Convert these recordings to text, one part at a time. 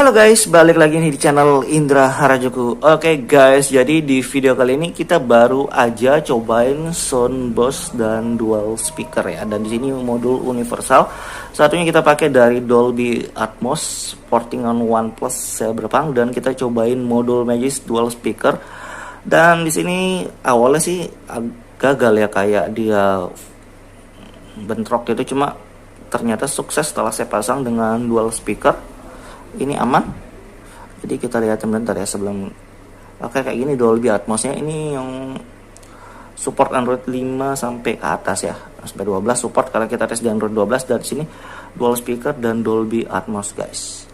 Halo guys, balik lagi nih di channel Indra Harajuku. Oke guys, jadi di video kali ini kita baru aja cobain soundbox dan dual speaker ya. Dan di sini modul universal. Satunya kita pakai dari Dolby Atmos, porting on OnePlus Cyberpunk, dan kita cobain modul Magis dual speaker. Dan di sini awalnya sih gagal ya, kayak dia bentrok gitu, cuma ternyata sukses setelah saya pasang dengan dual speaker. Ini aman, jadi kita lihat sebentar ya sebelum. Oke, kayak gini Dolby Atmosnya ini yang support Android 5 sampai ke atas ya, sampai 12 support karena kita tes di Android 12. Dari sini dual speaker dan Dolby Atmos guys.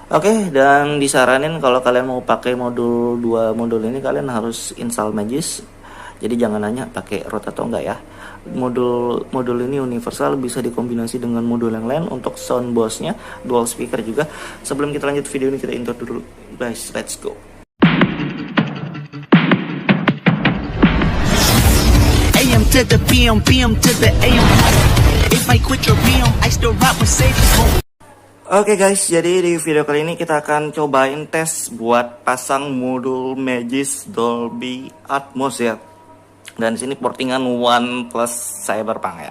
Oke, dan disaranin kalau kalian mau pakai dua modul ini, kalian harus install Magis. Jadi jangan nanya pakai root atau enggak ya. Modul ini universal, bisa dikombinasi dengan modul yang lain untuk soundboxnya, dual speaker juga. Sebelum kita lanjut video ini, kita intro dulu guys, let's go. AM to the PM, PM to the AM. If I quit your PM, I still rock Mercedes. Oke guys, jadi di video kali ini kita akan cobain tes buat pasang modul Magis Dolby Atmos ya. Dan di sini portingan OnePlus Cyberpunk ya.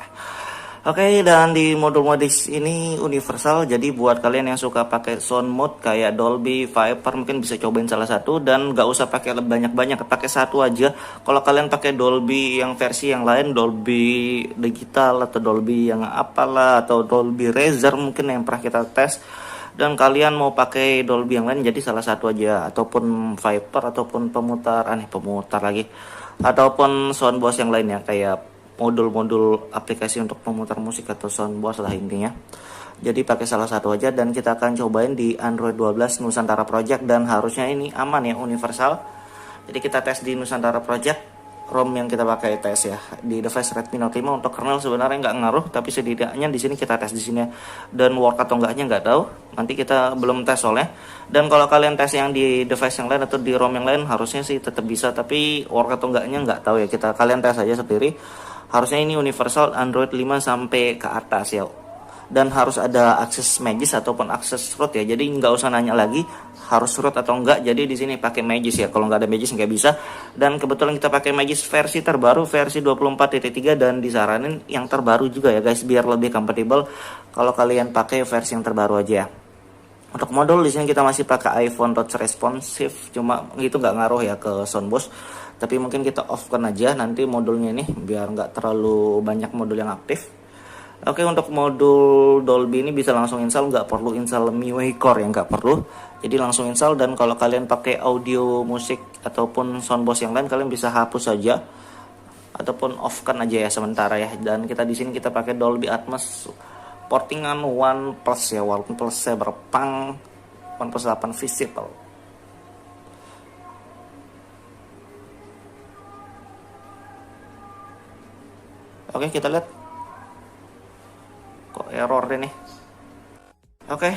Oke, dan di modul Magis ini universal. Jadi buat kalian yang suka pakai sound mode kayak Dolby, Viper, mungkin bisa cobain salah satu, dan gak usah pakai banyak-banyak, pakai satu aja. Kalau kalian pakai Dolby yang versi yang lain, Dolby digital atau Dolby yang apalah, atau Dolby Razer mungkin yang pernah kita tes, dan kalian mau pakai Dolby yang lain, jadi salah satu aja, ataupun Viper, ataupun pemutar lagi, ataupun soundbox yang lainnya kayak modul-modul aplikasi untuk pemutar musik atau soundbox lah intinya. Jadi pakai salah satu aja, dan kita akan cobain di Android 12 Nusantara Project, dan harusnya ini aman ya, universal. Jadi kita tes di Nusantara Project. ROM yang kita pakai tes ya di device Redmi Note 5. Untuk kernel sebenarnya nggak ngaruh, tapi setidaknya di sini kita tes di sini, dan work atau enggaknya nggak tahu, nanti kita belum tes soalnya. Dan kalau kalian tes yang di device yang lain atau di ROM yang lain, harusnya sih tetap bisa, tapi work atau enggaknya nggak tahu ya, kalian tes aja sendiri. Harusnya ini universal Android 5 sampai ke atas ya, dan harus ada akses Magis ataupun akses root ya. Jadi nggak usah nanya lagi harus root atau enggak. Jadi di sini pakai Magis ya. Kalau nggak ada Magis nggak bisa. Dan kebetulan kita pakai Magis versi terbaru, versi 24.3, dan disaranin yang terbaru juga ya guys, biar lebih compatible kalau kalian pakai versi yang terbaru aja ya. Untuk modul di sini kita masih pakai iPhone touch responsive, cuma itu nggak ngaruh ya ke soundbox. Tapi mungkin kita off kan aja nanti modulnya ini, biar nggak terlalu banyak modul yang aktif. Oke, untuk modul Dolby ini bisa langsung install, nggak perlu install MIUI Core yang nggak perlu. Jadi langsung install, dan kalau kalian pakai audio musik ataupun soundbox yang lain, kalian bisa hapus saja ataupun off kan aja ya sementara ya. Dan kita di sini kita pakai Dolby Atmos, portingan OnePlus ya, OnePlus Cyberpunk, OnePlus 8 Visible. Oke, kita lihat kok error ini. Oke,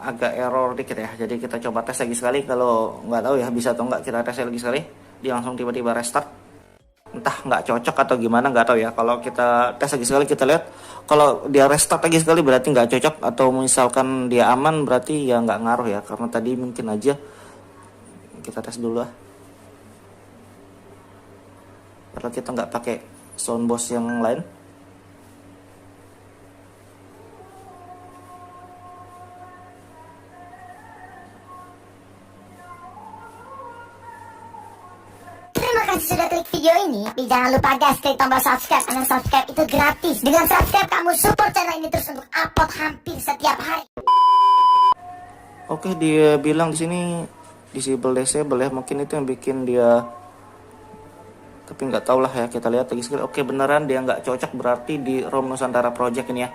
agak error dikit ya. Jadi kita coba tes lagi sekali. Kalau nggak tahu ya bisa atau nggak, kita tes lagi sekali. Dia langsung tiba-tiba restart. Entah nggak cocok atau gimana, nggak tahu ya. Kalau kita tes lagi sekali, kita lihat. Kalau dia restart lagi sekali berarti nggak cocok, atau misalkan dia aman berarti ya nggak ngaruh ya. Karena tadi mungkin aja. Kita tes dulu lah. Padahal kita nggak pakai soundbox yang lain. Sudah klik video ini, tapi jangan lupa guys, klik tombol subscribe, karena subscribe itu gratis. Dengan subscribe kamu support channel ini terus untuk upload hampir setiap hari. Oke, dia bilang di sini disable ya, mungkin itu yang bikin dia, tapi nggak tahu lah ya. Kita lihat lagi sekali. Oke, beneran dia nggak cocok, berarti di ROM Nusantara Project ini ya.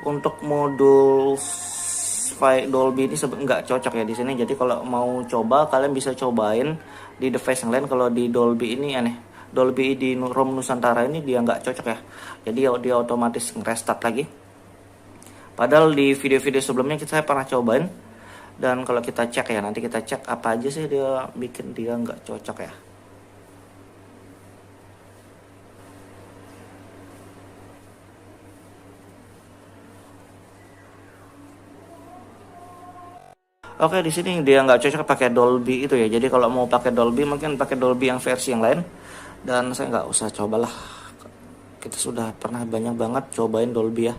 Untuk modul Dolby ini nggak cocok ya di sini. Jadi kalau mau coba, kalian bisa cobain di device yang lain. Kalau di Dolby ini aneh, Dolby di ROM Nusantara ini dia nggak cocok ya. Jadi dia otomatis nge-restart lagi. Padahal di video-video sebelumnya saya pernah cobain, dan kalau kita cek ya, nanti kita cek apa aja sih dia bikin dia nggak cocok ya. Oke, di sini dia nggak cocok pakai Dolby itu ya. Jadi kalau mau pakai Dolby mungkin pakai Dolby yang versi yang lain. Dan saya nggak usah cobalah. Kita sudah pernah banyak banget cobain Dolby ya.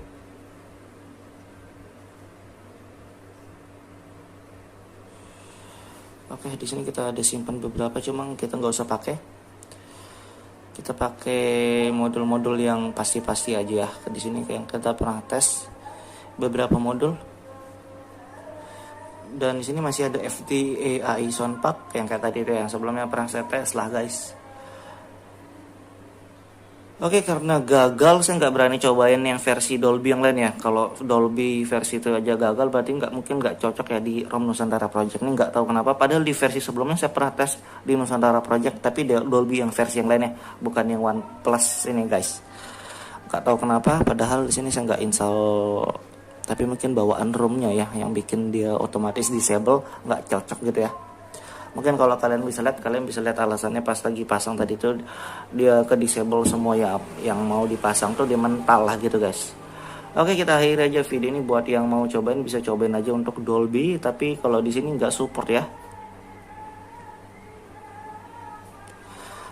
Oke, di sini kita ada simpan beberapa, cuma kita nggak usah pakai. Kita pakai modul-modul yang pasti-pasti aja ya. Di sini kayak kita pernah tes beberapa modul. Dan di sini masih ada FTA AI Soundpack yang kayak tadi itu yang sebelumnya pernah saya tes lah guys. Oke, karena gagal saya nggak berani cobain yang versi Dolby yang lain ya. Kalau Dolby versi itu aja gagal berarti mungkin nggak cocok ya di ROM Nusantara Project ini, nggak tahu kenapa. Padahal di versi sebelumnya saya pernah tes di Nusantara Project tapi Dolby yang versi yang lainnya, bukan yang OnePlus ini guys. Nggak tahu kenapa. Padahal di sini saya nggak install. Tapi mungkin bawaan ROM-nya ya yang bikin dia otomatis disable, nggak cocok gitu ya. Mungkin kalau kalian bisa lihat alasannya pas lagi pasang tadi tuh dia ke disable semua ya, yang mau dipasang tuh dia mental lah gitu guys. Oke, kita akhiri aja video ini. Buat yang mau cobain bisa cobain aja untuk Dolby, tapi kalau di sini nggak support ya.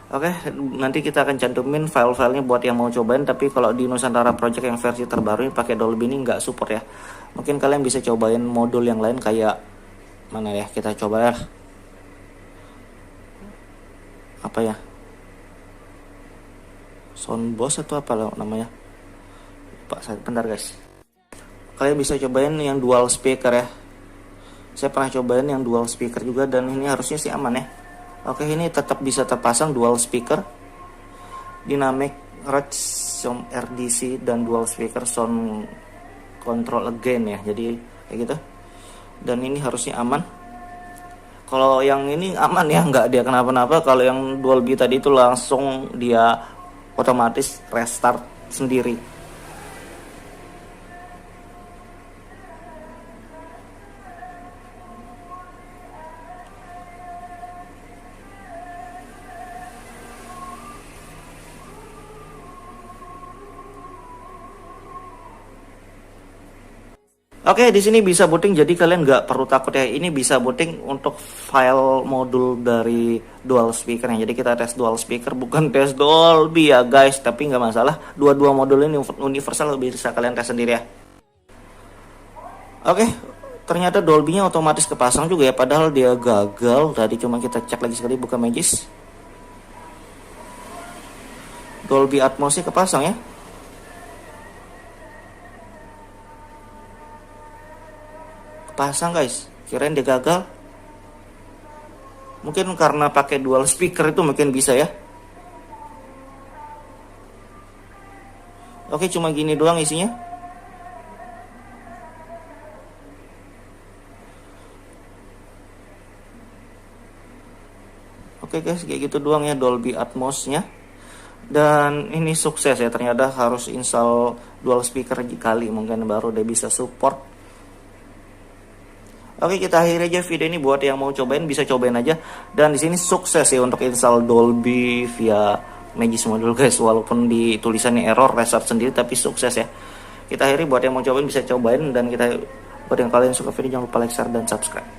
Oke, nanti kita akan cantumin file-filenya buat yang mau cobain. Tapi kalau di Nusantara Project yang versi terbaru ini pakai Dolby ini nggak support ya. Mungkin kalian bisa cobain modul yang lain kayak mana ya, kita coba ya. Apa ya? Soundbox atau apa namanya? Pak, bentar guys. Kalian bisa cobain yang dual speaker ya. Saya pernah cobain yang dual speaker juga dan ini harusnya sih aman ya. Oke, ini tetap bisa terpasang dual speaker, dynamic range sound RDC dan dual speaker sound control again ya. Jadi kayak gitu. Dan ini harusnya aman. Kalau yang ini aman ya, nggak dia kenapa-napa. Kalau yang Dolby tadi itu langsung dia otomatis restart sendiri. Oke, di sini bisa booting, jadi kalian nggak perlu takut ya. Ini bisa booting untuk file modul dari dual speaker. Jadi kita tes dual speaker, bukan tes Dolby ya guys. Tapi nggak masalah, dua-dua modul ini universal, bisa kalian tes sendiri ya. Oke, ternyata Dolby-nya otomatis kepasang juga ya. Padahal dia gagal. Tadi cuma kita cek lagi sekali, buka Magis. Dolby Atmos-nya kepasang ya. Pasang guys, kirain dia gagal. Mungkin karena pakai dual speaker itu mungkin bisa ya. Oke, cuma gini doang isinya. Oke guys, kayak gitu doang ya Dolby Atmos-nya. Dan ini sukses ya, ternyata harus install dual speaker kali mungkin baru dia bisa support. Oke, kita akhiri aja video ini. Buat yang mau cobain bisa cobain aja. Dan di sini sukses ya untuk install Dolby via Magis modul guys. Walaupun di tulisannya error restart sendiri, tapi sukses ya. Kita akhiri, buat yang mau cobain bisa cobain. Dan buat yang kalian suka video jangan lupa like, share, dan subscribe.